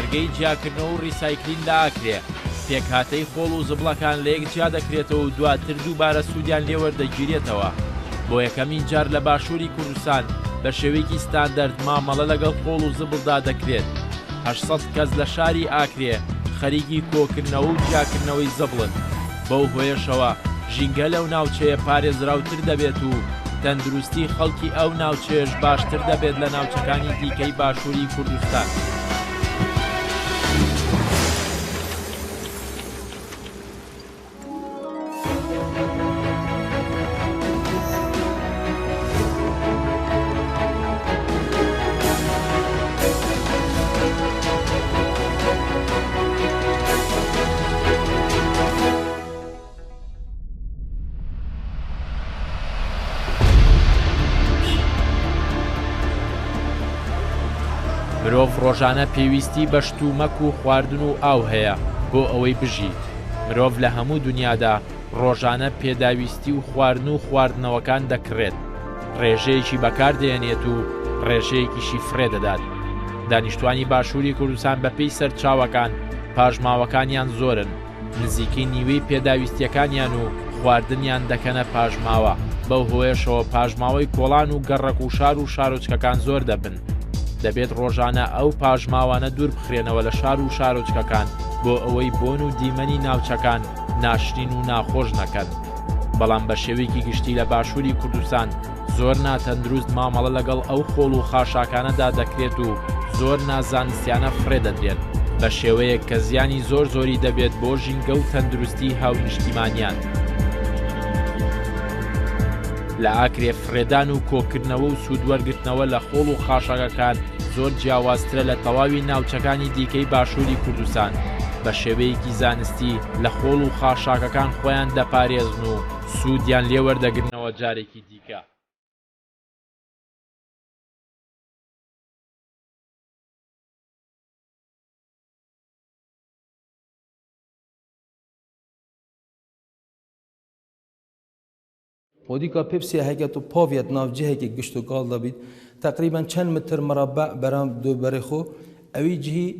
کارگەی جیاکردنەوە و ڕیسایکلین لە ئاکرێ پێکهاتەی خۆڵ و زبڵەکان لە یەک جیا دەکرێتەوە و دواتر دووبارە سوودیان لێوەردەگیرێتەوە. بۆ یەکەمین جار لە باشووری کوردستان بە شێوەیەکی ستاندەرد مامەڵە لەگەڵ خۆڵ و زبڵدا دەکرێت. 800 کەس لە شاری ئاکرێ خەریکی کۆکردنەوە و جیاکردنەوەی زبڵن. بەو هۆیەشەوە ژینگە لەو ناوچەیە پارێزراوتر دەبێت و تەندروستی خەڵکی ئەو ناوچێش باشتر دەبێت لە ناوچەکانی دیکەی باشووری کوردستان. مرۆڤ ڕۆژانە پێویستی بە شتومەک و خواردن و ئاو هەیە بۆ ئەوەی بژیت. مرۆڤ لە هەموو دنیادا ڕۆژانە پێداویستی و خواردن و خواردنەوەکان دەکڕێت. ڕێژەیەکی بەکاردێنێت و ڕێژەیەکیشی فرێدەدات. دانیشتوانی باشووری کوردستان بەپێی سەرچاوەکان پاژماوەکانیان زۆرن. نزیکەی نیوەی پێداویستیەکانیان و خواردنیان دەکەنە پاژماوە. بەو هۆیەشەوە پاژماوەی کۆڵان و گەڕەک و شار و شارۆچکەکان زۆر دەبن. دەبێت ڕۆژانە ئەو پاژماوانە دوور بخرێنەوە لە شار و شارۆچکەکان بۆ ئەوەی بۆن و دیمەنی ناوچەکان ناشرین و ناخۆش نەکەن. بەڵام بە شێوەیەکی گشتی لە باشووری کوردستان زۆر ناتەندروست مامەڵە لەگەڵ ئەو خۆڵ و خاشاکانەدا دەکرێت و زۆر نازانستیانە فرێدەدرێن بە شێوەیەک کە زیانی زۆر زۆری دەبێت بۆ ژینگە و تەندروستی هاونیشتیمانیان. لە ئاکرێ فرێدان و کۆکردنەوە و سوودوەرگرتنەوە لە خۆڵ و خاشاکەکان زۆر جیاوازترە لە تەواوی ناوچەکانی دیکەی باشووری کوردستان. بە شێوەیەکی زانستی لە خۆڵ و خاشاکەکان خۆیان دەپارێزن و سوودیان لێوەردەگرنەوە جارێکی دیکە. خودی که پپسی هایی تو پاویت نافجه که گشتو کال دبید تقریبا چند متر مربع برام دو برخو اوی جهی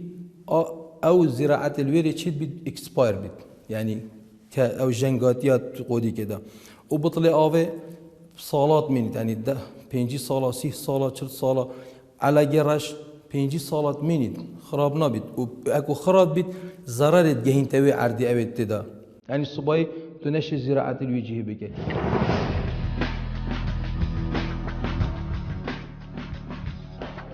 او زراعت الویری چید بید اکسپایر بید یعنی که او جنگاتیات قودی که ده و بطل آوه سالات مینید یعنی 5 سالا 30 سالا 40 سالا علاقه رش 5 سالات مینید خراب نبید و اکو خراب بید ضرر گهین توی عردی اوید ده یعنی صبحی تو نش زراعت الویجهی بگه.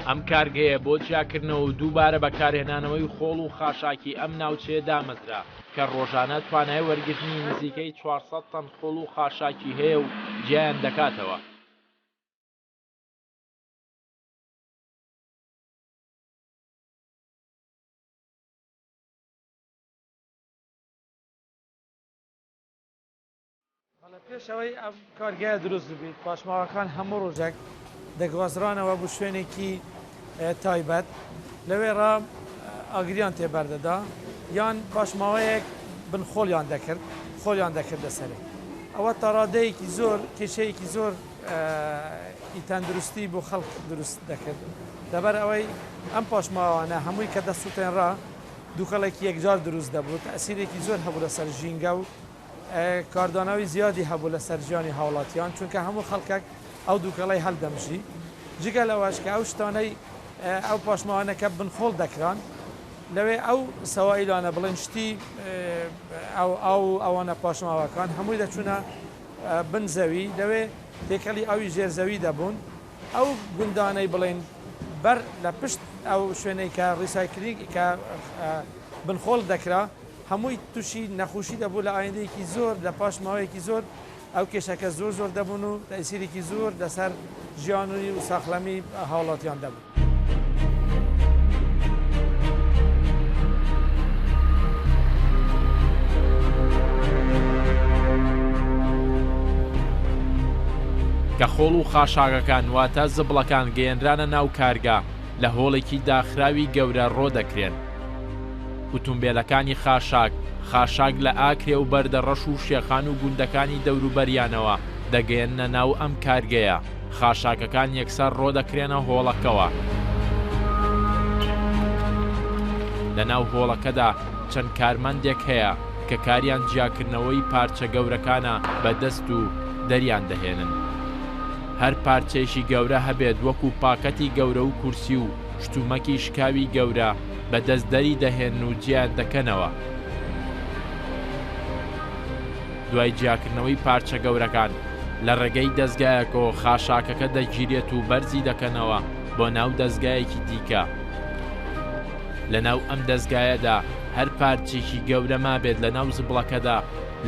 ئەم کارگەیە بۆ جیاکردنەوە و دووبارە بەکارهێنانەوەی خۆڵ و خاشاکی ئەم ناوچەیە دامەزرا کە ڕۆژانە توانای وەرگرتنی نزیکەی 400 تەن خۆڵ و خاشاکی هەیە و جیایان دەکاتەوە. پێشەوەی ئەم کارگەیە دروست بێت پاشماوەکان هەموو ڕۆژێک دەگوازرانەوە بۆ شوێنێکی تایبەت لەوێڕا ئاگریان تێبەردەدا یان پاشماوەیەک بنخۆڵیان دەکرد خۆلیان دەکردە سەرێ ئەوە تاڕادەیەکی زۆر کێشەیەکی زۆر تەندروستی بۆ خەڵک دروست دەکرد لەبەر ئەوەی ئەم پاشماوانە هەمووی کە دەسووتێنڕا دووکەڵێکی یەکجار دروست دەبوو تەسیرێکی زۆر هەبوو لەسەر ژینگە و کاردانەوەی زیادی هەبوو لە سەرجیانی هاوڵاتیان چونکە هەموو خەڵکێک ئەو دووکەڵی هەڵدەمژی جگە لەوەش کە ئەو شتانەی ئەو پاشماوانەکە بنخۆڵ دەکران لەوێ ئەو سەوائیلانە بڵێن شتی ئەوانە پاشماوەکان هەمووی دەچوونە بنزەوی لەوێ تێکەڵی ئەوی ژێرزەوی دەبوون ئەو گوندانەی بڵێن بەر لە پشت ئەو شوێنەی کە ڕیسایکلینگ کە بنخۆڵ دەکرا هەمووی تووشی نەخۆشی دەبوو لە ئایندەیەکی زۆر لە پاشماوەیەکی زۆر ئەو کێشەکە زۆر زۆر دەبوون و تەسیرێکی زۆر لەسەر ژیانی و ساخلەمی هاوڵاتیان دەبوو. کە خۆڵ و خاشاکەکان واتە زبڵەکان گەیەنرانە ناو کارگا لە هۆڵێکی داخراوی گەورە ڕۆ دەکرێن. ئۆتۆمبیلەکانی خاشاک لە ئاکرێ و بەردە ڕەش و شێخان و گوندەکانی دەوروبەریانەوە دەگەیەنە ناو ئەم کارگەیە خاشاکەکان یەکسەر ڕۆ دەکرێنە هۆڵەکەوە. لە ناو هۆڵەکەدا چەند کارمەندێک هەیە کە کاریان جیاکردنەوەی پارچە گەورەکانە بەدەست و دەریان دەهێنن. هەر پارچەیەکی گەورە هەبێت وەکو پاکەتی گەورە و کورسی و شتومەکی شکاوی گەورە بەدەست دەری دەهێن و جیان دەکەنەوە. دوای جیاکردنەوەی پارچە گەورەکان لە ڕێگەی دەستگایەکەوە خاشاکەکە دەگیرێت و بەرزی دەکەنەوە بۆ ناو دەستگایەکی دیکە. لە ناو ئەم دەستگایەدا هەر پارچێکی گەورە مابێت لە ناو زبڵەکەدا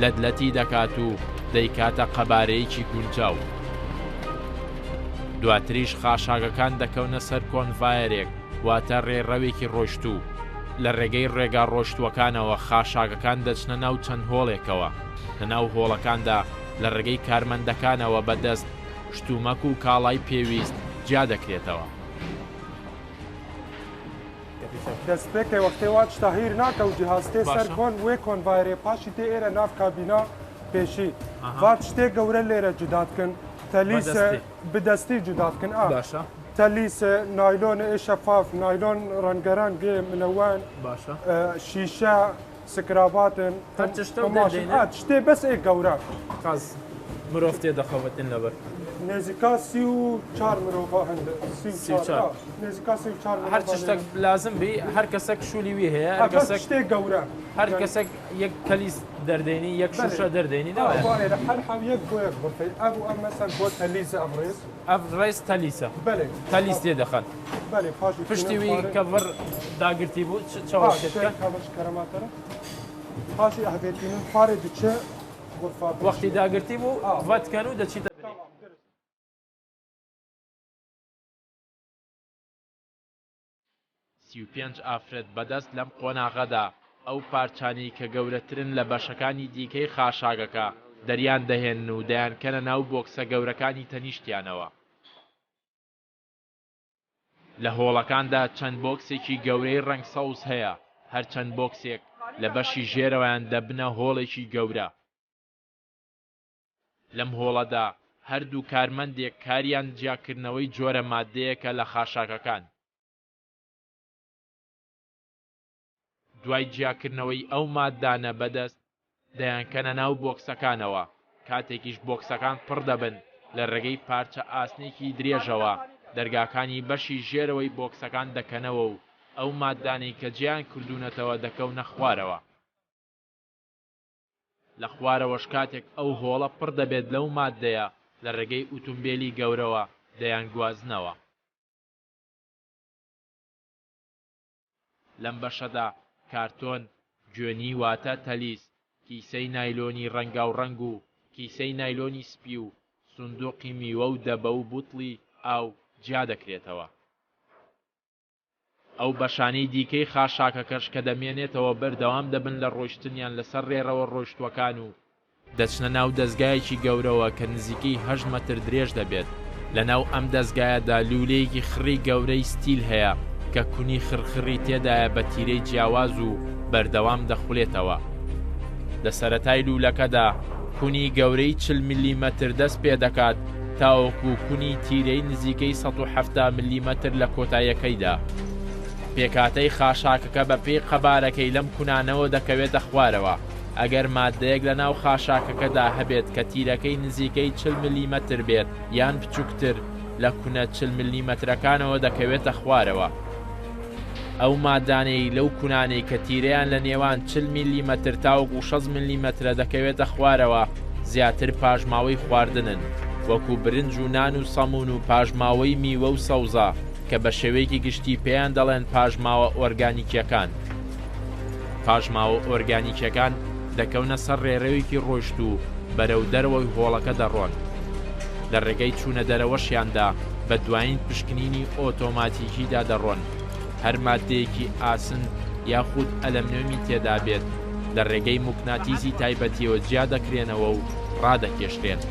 لەدلەتی دەکات و دەیکاتە قەبارەیەکی گونجاو. دواتریش خاشاکەکان دەکەونە سەر کۆنڤایەرێک واتە ڕێڕەوێکی ڕۆشتوو. لە ڕێگەی ڕێگا ڕۆشتوەکانەوە خاشاکەکان دەچنە ناو چەند هۆڵێکەوە. لە ناو هۆڵەکاندا لە ڕێگەی کارمەندەکانەوە بەدەست شتومەک و کاڵای پێویست جیا دەکرێتەوە. دەستپێکێ وەختێوات شتاهیر ناکە و جیهازتێ سەر کۆن وێ کۆنڤایرێ پاشی تێ ئێرە ناف کابینا پێشی وات شتێک گەورە لێرە جوداتکن تەلیسە بدەستی جوداتکن باشە تەلیسە نایلۆن شەفاف نایلۆن ڕەنگەران گێ منەوان باشە شیشە سکراباتن شتێ بەس ئێ گەورە قاز مرۆڤ تێ دەخەوەتن لەبەر نێزیکا 34 مرۆڤ هەندە نێزیکا 34 هەر شتێک لازم بی هەر کەسێک شوولی وی هەیە هەر کەسێک شتێک گەورە هەر کەسێک یەک کەلیس دەردێنی یەک شوشە دەردێنی هەر حەو یەک بۆ یەک بفەی ئەو ئەم مەسەر بۆ تەلیسە ئەڤڕێز ئەڤڕێز تەلیسە بەێ تەلیس تێ دەخەن پشتی وی کە بڕ داگرتی بوو چاوەشتەکە کەرەماتەرە پاشی ئەهبێتینن خوارێ دوچە وەختی داگرتی بوو ڤەتکەن و دەچیتە 35 ئافرەت بەدەست لەم قۆناغەدا ئەو پارچانی کە گەورەترن لە بەشەکانی دیکەی خاشاگەکە دەریان دەهێن و دەیانکەنە ناو بۆکسە گەورەکانی تەنیشتیانەوە. لە هۆڵەکاندا چەند بۆکسێکی گەورەی ڕەنگ سەوز هەیە، هەر چەند بۆکسێک لە بەشی ژێرەوەیان دەبنە هۆڵێکی گەورە. لەم هۆڵەدا هەردوو کارمەندێک کاریان جیاکردنەوەی جۆرە مادەیەکە لە خاشاکەکان. دوای جیاکردنەوەی ئەو مادانە بەدەست دەیانکەنە ناو بۆکسەکانەوە. کاتێکیش بۆکسەکان پڕ دەبن لە ڕێگەی پارچە ئاسنێکی درێژەوە دەرگاکانی بەشی ژێرەوەی بۆکسەکان دەکەنەوە و ئەو مادانەی کە جیان کردوونەتەوە دەکەونە خوارەوە. لە خوارەوەش کاتێک ئەو هۆڵە پڕ دەبێت لەو مادەیە لە ڕێگەی ئۆتۆمبیلی گەورەوە دەیان گوازنەوە. لەم بەشەدا کارتۆن، گوێنی واتە تەلیس، کیسەی نایلۆنی ڕەنگاوڕەنگ و کیسەی نایلۆنی سپی و سندوقی میوە و دەبە و بوتڵی ئاو جیا دەکرێتەوە. ئەو بەشانەی دیکەی خاشاکەکەش کە دەمێنێتەوە بەردەوام دەبن لە ڕۆیشتنیان لەسەر ڕێڕەوە ڕۆیشتوەکان و دەچنە ناو دەستگایەکی گەورەوە کە نزیکەی 8 مەتر درێژ دەبێت. لە ناو ئەم دەستگایەدا لولەیەکی خڕی گەورەی ستیل هەیە کە کونی خڕخڕی تێدایە بە تیرەی جیاواز و بەردەوام دەخولێتەوە. لە سەرەتای لولەکەدا کونی گەورەی 40 میلیمەتر دەست پێ دەکات تاوەکو کونی تیرەی نزیکەی 170 میلیمەتر لە کۆتاییەکەیدا. پێکاتەی خاشاکەکە بە پێی قەبارەکەی لەم کونانەوە دەکەوێتە خوارەوە. ئەگەر مادەیەک لە ناو خاشاکەکەدا هەبێت کە تیرەکەی نزیکەی 40 میلیمەتر بێت یان بچووکتر لە کونە 40 میلیمەترەکانەوە دەکەوێتە خوارەوە. ئەو مادانەی لەو کونانەی کە تیرەیان لە نێوان 40 میلیمەتر تاوەکو 6 میلیمەترە دەکەوێتە خوارەوە زیاتر پاژماوەی خواردنن، وەکو برنج و نان و سەمون و پاژماوەی میوە و سەوزە کە بە شێوەیەکی گشتی پێیان دەڵێن پاژماوە ئۆرگانیکیەکان. پاژماوە ئۆرگانیکیەکان دەکەونە سەر ڕێڕەوێکی ڕۆیشت و بەرەو دەرەوەی هۆڵەکە دەڕۆن. لە ڕێگەی چوونە دەرەوەشیاندا بە دوایین پشکنینی ئۆتۆماتیکیدا دەڕۆن. هەر مادەیەکی ئاسن یاخود ئەلەمنیۆمی تێدا بێت لە ڕێگەی موگناتیزی تایبەتیەوە جیا دەکرێنەوە و ڕادەکێشرێن.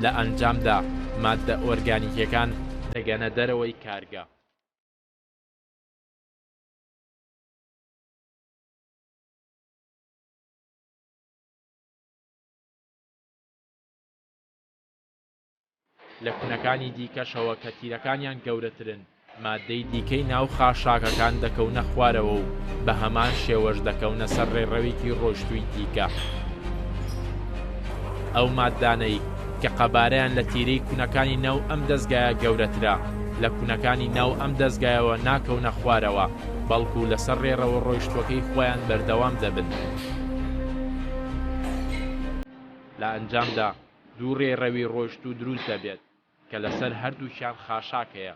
لە ئەنجامدا مادە ئۆرگانیکیەکان دەگەنە دەرەوەی کارگە. لە کونەکانی دیکەشەوە کە تیرەکانیان گەورەترن مادەی دیکەی ناو خاشاکەکان دەکەونە خوارەوە و بە هەمان شێوەش دەکەونە سەر ڕێڕەوێکی ڕۆیشتووی دیکە. ئەو ماددانەی کە قەبارەیان لە تیرەی کوونەکانی ناو ئەم دەستگایە گەورەترە لە کوونەکانی ناو ئەم دەستگایەوە ناکەونە خوارەوە، بەڵکو لەسەر ڕێڕەوە ڕۆیشتوەکەی خۆیان بەردەوام دەبن. لە ئەنجامدا دوو ڕێڕەوی ڕۆیشتوو دروست دەبێت کە لەسەر هەردووشیان خاشاکەیە.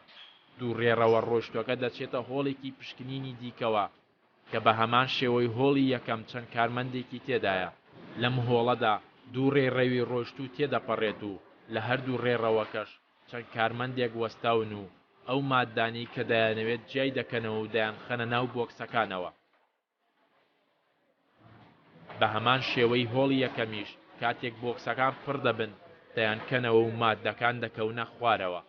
دوو ڕێڕەوە ڕۆیشتوەکە دەچێتە هۆڵێکی پشکنینی دیکەوە کە بە هەمان شێوەی هۆڵی یەکەم چەند کارمەندێکی تێدایە. لەم هۆڵەدا دوو ڕێڕەوی ڕۆیشتوو تێدەپەڕێت و لە هەردوو ڕێڕەوەکەش چەند کارمەندێک وەستاون و ئەو ماددانی کە دەیانەوێت جیای دەکەنەوە و دەیان خەنە ناو بۆکسەکانەوە. بە هەمان شێوەی هۆڵی یەکەمیش کاتێک بۆکسەکان پڕ دەبن دەیان کەنەوە و ماددەکان دەکەونە خوارەوە.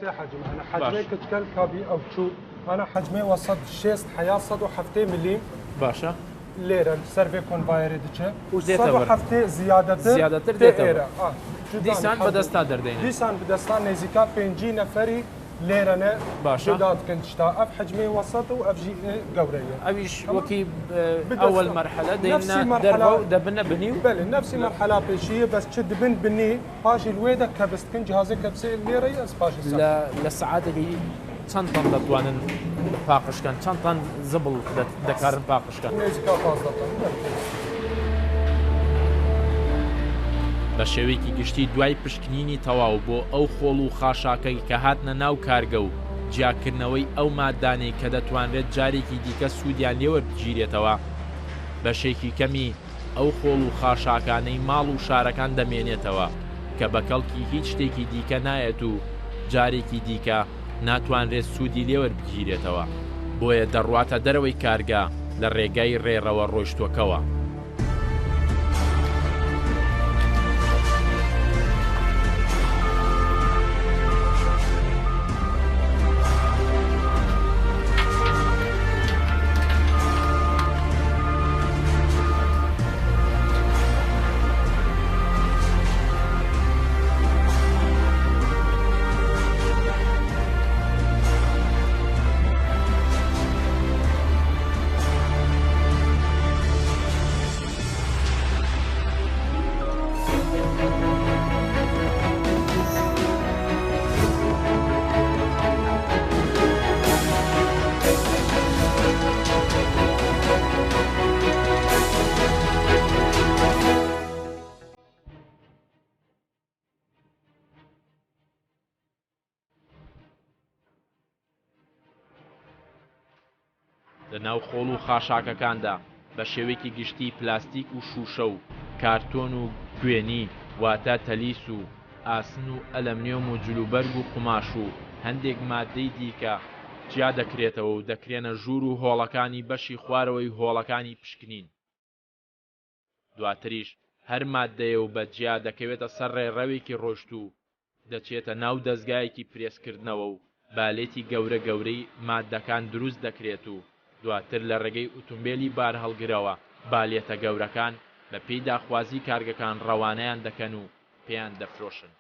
سي حجم انا حجمي كتكل كابي او تشو انا حجمي وسط شيست حياه صدو حفتي مليم باشە ليره سيرفي كونفاير ديتشه دێتە صدو بەر. حفتي زیادەتر دێتەوە. جدان دیسان بەدەستا دەردەینێ. دیسان بدەستان نێزیکا پێنجی نەفەری لێرەنە باشە. جداد کنشتا ئەف حجمي وسط و ئەف گەورەیە ئەویش وەکی ئەوەل مەرحەلە دێنە دەرەوە دەبنە بنی و بله نفسي مرحلة بيشية بس تشد بن بني باشي الويدة كبستكن جهازك كبسي الليرة يس باشي لە سەعاتێکی چەند تەن دەتوانن پاقشکەن، چەند تەن زبڵ دەکارن پاقشکەن. نێزیکا 15 بە شێوەیەکی گشتی دوای پشکنینی تەواو بۆ ئەو خۆڵ و خاشاکەی کە هاتنە ناو کارگە و جیاکردنەوەی ئەو ماددانەی کە دەتوانرێت جارێکی دیکە سوودیان لێوە بگیرێتەوە، بەشێکی کەمی ئەو خۆڵ و خاشاکانەی ماڵ و شارەکان دەمێنێتەوە کە بە کەڵکی هیچ شتێکی دیکە نایەت و جارێکی دیکە ناتوانرێت سوودی لێوە بگیرێتەوە، بۆیە دەڕواتە دەرەوەی کارگا لە ڕێگای ڕێڕەوە ڕۆیشتوەکەوە. لە ناو خۆڵ و خاشاکەکاندا بە شێوەیەکی گشتی پلاستیک و شوشە و کارتۆن و گوێنی واتە تەلیس و ئاسن و ئەلەمنیۆم و جلوبەرگ و قوماش و هەندێک مادەی دیکە جیا دەکرێتەوە و دەکرێنە ژوور و هۆڵەکانی بەشی خوارەوەی هۆڵەکانی پشکنین. دواتریش هەر مادەیە و بە جیا دەکەوێتە سەر ڕێڕەوێکی ڕۆیشتوو دەچێتە ناو دەستگایەکی پرێسکردنەوە و بالێتی گەورە گەورەی مادەکان دروست دەکرێت و دواتر لە ڕێگەی ئۆتۆمبیلی بار هەڵگرەوە بالێتە گەورەکان بە پێی داخوازی کارگەکان ڕەوانەیان دەکەن و پێیان دەفرۆشن.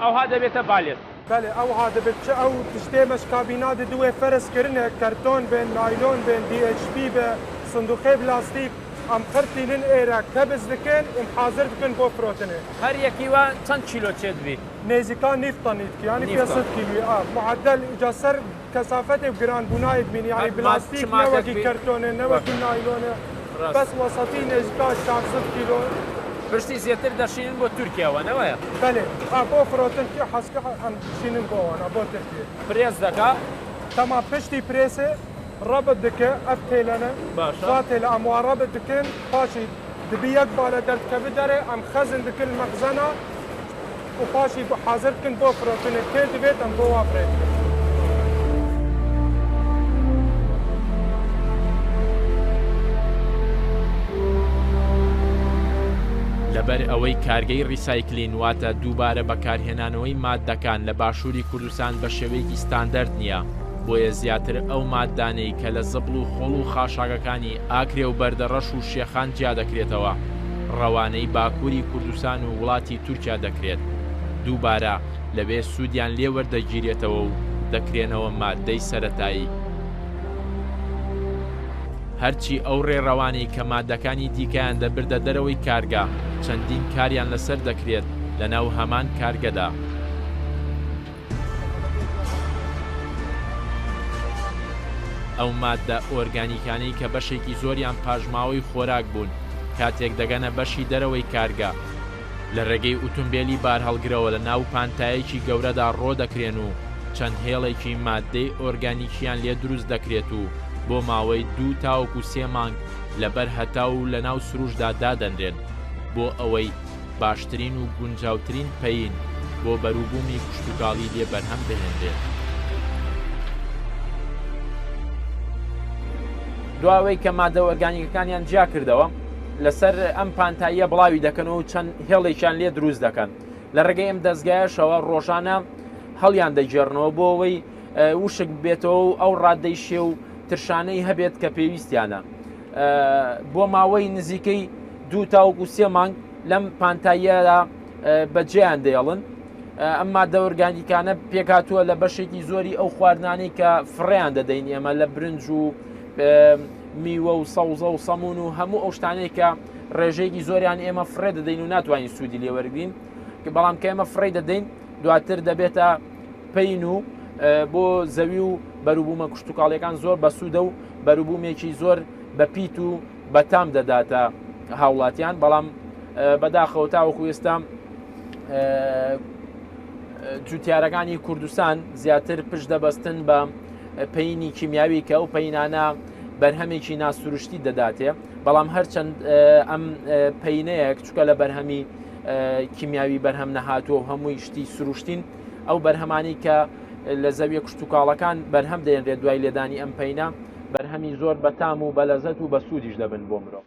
ئەوها دەبێتە بالێت. بله او هذا بتش او تشتمش كابينات دوي فرس كرنا كرتون بين نايلون بين دي اتش بي بصندوقي بلاستيك ام خرتي لين ايرا كبز دكن ام حاضر دكن بو بروتينه هەر یەکیوە چەند کیلۆ چێت بی؟ نيزيكا نيفطانيت يعني 500 كيلو معدل جسر كثافته بجران بنايت بين يعني بلاستيك نوكي كرتون نوكي نايلون بس وسطي نيزيكا 400 كيلو پشتی زیاتر دەشینن بۆ تورکیاوە نەوەیە؟ بله بۆ فرۆتنکی حەسکە ئەم چینن بۆوانە بۆ ترکیە پرێز دەکا تەما پشتی پرێسێ ڕەبت دکە ئەف تێلەنە باشە تێلە ئەموا ڕەبت دکن پاشی دبی یەک بالە دەردکە بدەرێ ئەم خەزن دکن مەخزەنە و پاشی حاضر کن بۆ فرۆتنت پێ دەبێت ئەم بۆ وافرێت. لەبەر ئەوەی کارگەی ڕیسایکلین واتە دووبارە بەکارهێنانەوەی ماددەکان لە باشووری کوردستان بە شێوەیەکی ستاندەرد نییە، بۆیە زیاتر ئەو ماددانەی کە لە زەبڵ و خۆڵ و خاشاگەکانی ئاکرێ و بەردەڕەش و شێخان جیا دەکرێتەوە، ڕەوانەی باکووری کوردستان و وڵاتی تورکیا دەکرێت، دووبارە لەبێ سوودیان لێ وەردەگیرێتەوە و دەکرێنەوە ماددەی سەرەتایی. هەرچی ئەو ڕێڕەوانی کە ماددەکانی دیکەیان دەبردە دەرەوەی کارگا چەندین کاریان لەسەر دەکرێت لە ناو هەمان کارگەدا. ئەو ماددە ئۆرگانیکانەی کە بەشێکی زۆریان پاژماوەی خۆراک بوون کاتێک دەگەنە بەشی دەرەوەی کارگا لە ڕێگەی ئۆتۆمبیلی بار هەڵگرەوە لە ناو پانتایەکی گەورەدا ڕۆ دەکرێن و چەند هێڵێکی ماددەی ئۆرگانیکیان لێ دروست دەکرێت و بۆ ماوەی 2 تاوەکو 3 مانگ لەبەر هەتا و لە ناو سروشدا دادەنرێن بۆ ئەوەی باشترین و گونجاوترین پەیین بۆ بەروبوومی کشتتوکاڵی لێ بەرهەم بهێنرێت. دواوەی کە ماددە ئۆرگانیکەکانیان جیا کردەوە لەسەر ئەم پانتاییە بڵاوی دەکەنەوە و چەند هێڵێکیان لێ دروست دەکەن لە ڕێگەی ئەم دەستگایەشەوە ڕۆژانە هەڵیان دەیجێڕنەوە بۆ ئەوەی وشک بێتەوە و ئەو ڕادەی شێ و ترشانەی هەبێت کە پێویستیانە بۆ ماوەی نزیکەی 2 تاوەکو 3 مانگ لەم پانتاییەدا بەجێیان دێڵن. ئەم ماددە ئۆرگانیکانە پێکاتووە لە بەشێکی زۆری ئەو خواردنانەی کە فڕێیان دەدەین ئێمە لە برنج و میوە و سەوزە و سەمون و هەموو ئەو شتانەی کە ڕێژەیەکی زۆریان ئێمە فڕێ دەدەین و ناتوانین سوودی لێوەرگین کە بەڵام کە ئێمە فڕێ دەدەین دواتر دەبێتە پەین و بۆ زەوی و بەروبوومە کشتتوکاڵیەکان زۆر بەسوودە و بەروبوومێکی زۆر بەپیت و بەتام دەداتە هاوڵاتیان بەڵام بەداخەوە تاوەکو ئێستا جوتیارەکانی کوردستان زیاتر پشت دەبەستن بە پەینی کیمیاوی کە ئەو پەینانە بەرهەمێکی ناسروشتی دەداتێ بەڵام هەرچەند ئەم پەینەیە چووکە لە بەرهەمی کیمیاوی بەرهەم نەهاتووە و هەمووی شتی سروشتین ئەو بەرهەمانی کە لە زەویە کشتتوکاڵەکان بەرهەم دێنرێت دوای لێدانی ئەم پەینە بەرهەمی زۆر بەتام و بەلەزەت و بەسوودیش دەبن بۆ مرۆڤ.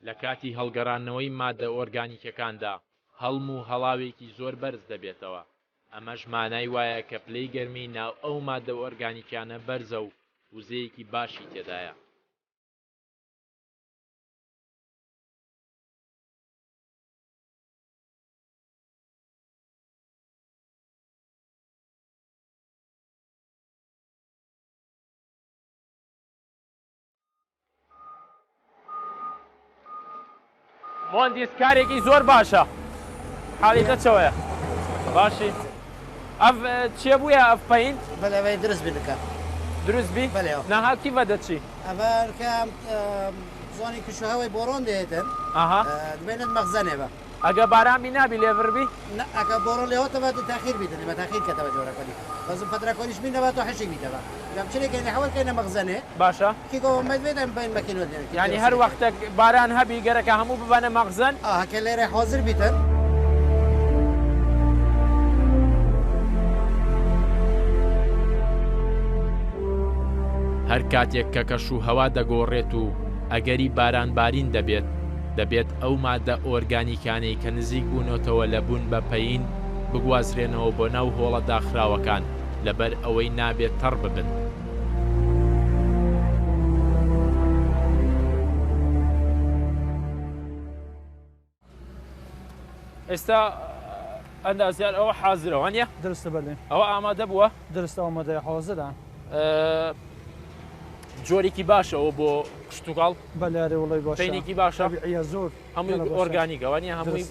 لە کاتی هەڵگەڕانەوەی ماددە ئۆرگانیکەکاندا هەڵم و هەڵاوێکی زۆر بەرز دەبێتەوە، ئەمەش مانای وایە کە پلەی گەرمی ناو ئەو ماددە ئۆرگانیکانە بەرزە و وزەیەکی باشی تێدایە. مهندس کارێکی زۆر باشە حاڵی دەچەوەیە باشی ئەف چێ بووە ئەف پەین بەلەوەی درست بکە دروست بی ناهاکی بە دەچی ئەڤکە زۆنی کشوهەوەی بۆڕۆن دێتن دوێنێت مەخزەنێ بە ئەگە بارامی نابی لێڤڕبی ئەگە بۆڕۆ لێەوەتەوە تاخیر بیتنی بە تاخیر کەتەوە جۆرەکەی بەزم پەتراکۆنیش بینەوە تۆ حەشی بیتەوە لەم چێکەی نەحەوەکەینە مەخزەنێ باشە کیگۆمەدێتم بین بەکینۆ ینی هەر وەختە باران هەبی گەرەکە هەموو ببانە مەخزەن هەکە لێرە حۆزر بیتن هەر کاتێک کە کەش و هەوا دەگۆڕێت و ئەگەری بارانبارین دەبێت ئەو ماددە ئۆرگانیکانەی کە نزیک بوونەوە لە بوون بە پەین بگوازرێنەوە بۆ ناو هۆڵە داخراوەکان لەبەر ئەوەی نابێت تەڕ ببن. ئێستا ئەندازیار ئەوە حازرەوە نیە؟ درستە بەێ ئەوە ئامادە بووە؟ درستە ئەومەدەی حۆزرە جۆرێکی باشەوە بۆ کشتتوکاڵ بەلارێ وڵی باش پەینێکی باشە زۆر هەمووی ئۆرگانیکەوە نیە هەمووی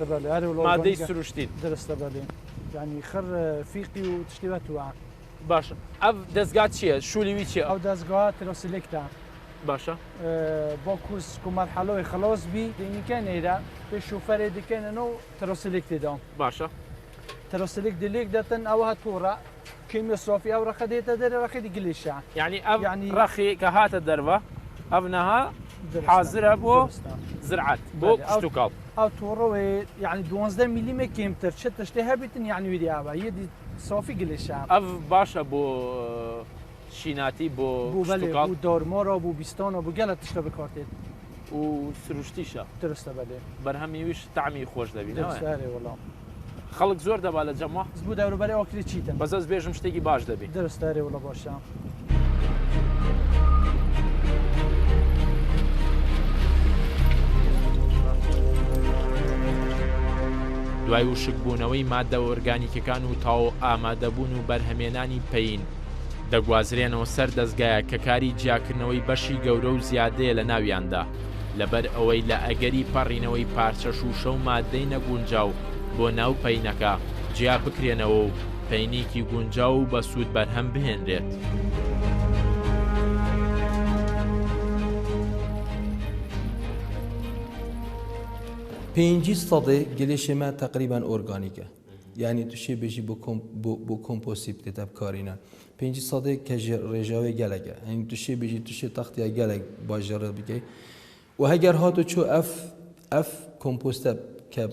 مادەی سروشتین درستە بەێ ینی خڕ فیقی و تشتیوە توە باشە ئەف دەستگات چییە؟ شولیوی چیە؟ ئەو دەستگات ترۆسیلێکتە باشە بۆ کوس کومەرحەڵەوەی خلاص بی دینیکەنێرە پێ شوفەرێ دیکەنەوە ترۆسیلێک تێدا باشە ترۆسیلێک دلێک دەتن ئەوە هەتوڕە کیمە سۆفی ئەو ڕەخە دێتە دەرە ڕەخی گلیشە یعنی ئەف ڕەخی کە هاتە دەرەوە ئەڤنەها حازرە بۆ زرعات بۆ کشت و کاڵ ئەو تۆڕەوێ یعنی 12 میلیمە کێمتر چ تشتێ هەبێتن یعنی ویدی ئاوا یەدی سۆفی گلێشە ئەف باشە بۆ شیناتی بۆ بوو دۆرمۆرە بوو بیستۆنە بوو گەلە تشتە بکاتێت و سروشتیشە درستە بەێ بەرهەمیویش تامی خۆش دەبینەوە وەڵام خەڵک زۆر دەبا لە جەمە بوو دەوروبەری ئەوکری چیتن بەزەست بێژم شتێکی باش دەبێت درستارێ وڵە باشە دوای وشکبوونەوەی مادە ئۆرگانیکەکان و تاو ئامادەبوون و بەرهەمێنانی پەین دەگوازرێنەوە سەر دەستگایە کە کاری جیاکردنەوەی بەشی گەورە و زیادەیە لە ناویاندا لەبەر ئەوەی لە ئەگەری پەڕینەوەی پارچە شوشە و مادەی نەگونجاو بۆ ناو پەینەکە جیا بکرێنەوە و پەینێکی گونجاو و بە سوود بەرهەم بهێنرێت. پێنجی سەدێ گلێشێمە تقریبان ئۆرگانیکە یعنی تووشێ بێژی بۆ کۆمپۆسی بکێتە بکارینە پێنجی سەدێ کە ڕێژاوی گەلەکە ئەین تووشێ بێژی تووشێ تەختیا گەلێک باژێڕە بکەیت و هەگەر هاتو چۆ ئەف کۆمپۆستە کە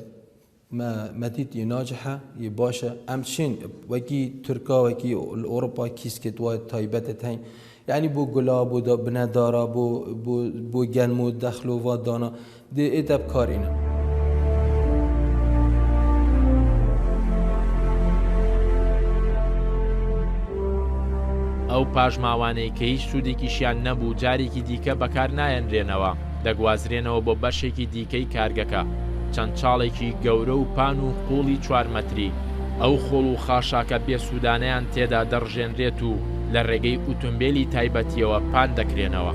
مەدیتی ناجحە یە باشە ئەم چین وەکی تورکا وەکی ئۆروپا کیسکێت وای تایبەتت هەین یعنی بۆ گولا بۆ بنەدارا بۆ گەنم و دەخل و وادانا دێ ئێتە بکارینە. ئەو پاژماوانەی کە هیچ سوودێکیشیان نەبوو جارێکی دیکە بەکار نایەنرێنەوە دەگوازرێنەوە بۆ بەشێکی دیکەی کارگەکە چەند چاڵێکی گەورە و پان و قوڵی 4 مەتری ئەو خۆڵ و خاشاکە بێسوودانەیان تێدا دەڕژێنرێت و لە ڕێگەی ئۆتۆمبیلی تایبەتیەوە پان دەکرێنەوە.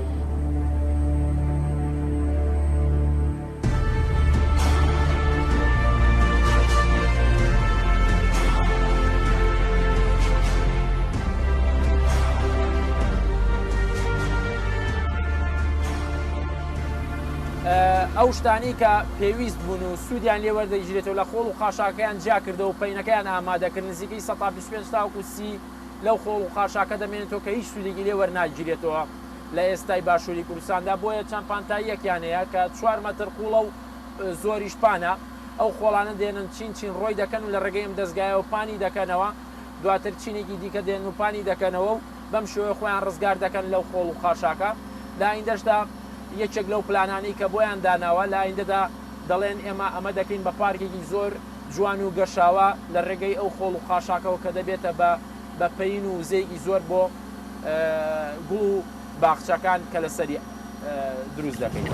ئەو شتانی کە پێویست بوون و سوودیان لێوەردەگیرێتەوە لە خۆڵ و خاشاکەیان جیا کردەوە و پەینەکەیان ئامادەکرد نزیکەی 125 تاوکو 30 لەو خۆڵ و خاشاکە دەمێنێتەوە کە هیچ سوودێکی لێوەرناگیرێتەوە لە ئێستای باشووری کوردستاندا بۆیە چەند پانتاییەکیان هەیە کە 4 مەتر قوڵە و زۆریش پانە ئەو خۆڵانە دێنن چین ڕۆی دەکەن و لە ڕێگەی ئەم دەستگایەوە پانی دەکەنەوە دواتر چینێکی دیکە دێن و پانی دەکەنەوە و بەم شێوەیە خۆیان ڕزگار دەکەن لەو خۆڵ و خاشاکە لە ئایندەشدا یەکێک لەو پلانانەی کە بۆیان داناوە لە ئایندەدا دەڵێن ئێمە ئەمە دەکەین بە پارکێکی زۆر جوان و گەشاوە لە ڕێگەی ئەو خۆڵ و خاشاکەەوە کە دەبێتە بە پەین و زەیگی زۆر بۆ گوڵ و باخچەکان کە لەسەری دروست دەکەین.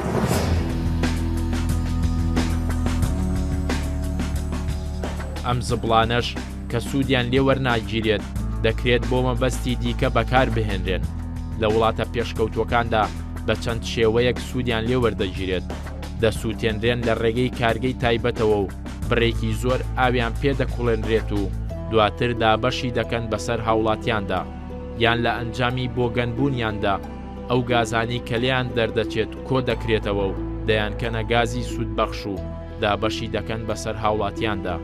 ئەم زبڵانەش کە سوودیان لێوەرناگیرێت دەکرێت بۆ مەبەستی دیکە بەکار بهێنرێن لە وڵاتە پێشکەوتوەکاندا بە چەند شێوەیەک سوودیان لێوەردەگیرێت دەسووتێنرێن لە ڕێگەی کارگەی تایبەتەوە و بڕێکی زۆر ئاویان پێدەکوڵێنرێت و دواتر دابەشی دەکەن بەسەر هاوڵاتیاندا یان لە ئەنجامی بۆ گەنبوونیاندا ئەو گازانی کە لێیان دەردەچێت کۆ دەکرێتەوە و دەیانکەنە گازی سوودبەخش و دابەشی دەکەن بەسەر هاوڵاتیاندا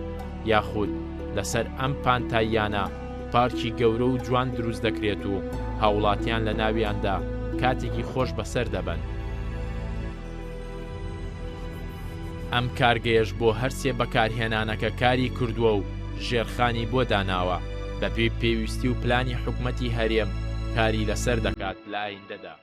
یاخود لەسەر ئەم پانتاییانە پارکی گەورە و جوان دروست دەکرێت و هاوڵاتیان لە ناویاندا کاتێکی خۆش بەسەر دەبن. ئەم کارگەیەش بۆ هەرسێ بەکارهێنانەکە کاری کردووە و ژێرخانی بۆ داناوە بەپێی پێویستی و پلانی حکومەتی هەرێم کاری لەسەر دەکات لە ئایندەدا.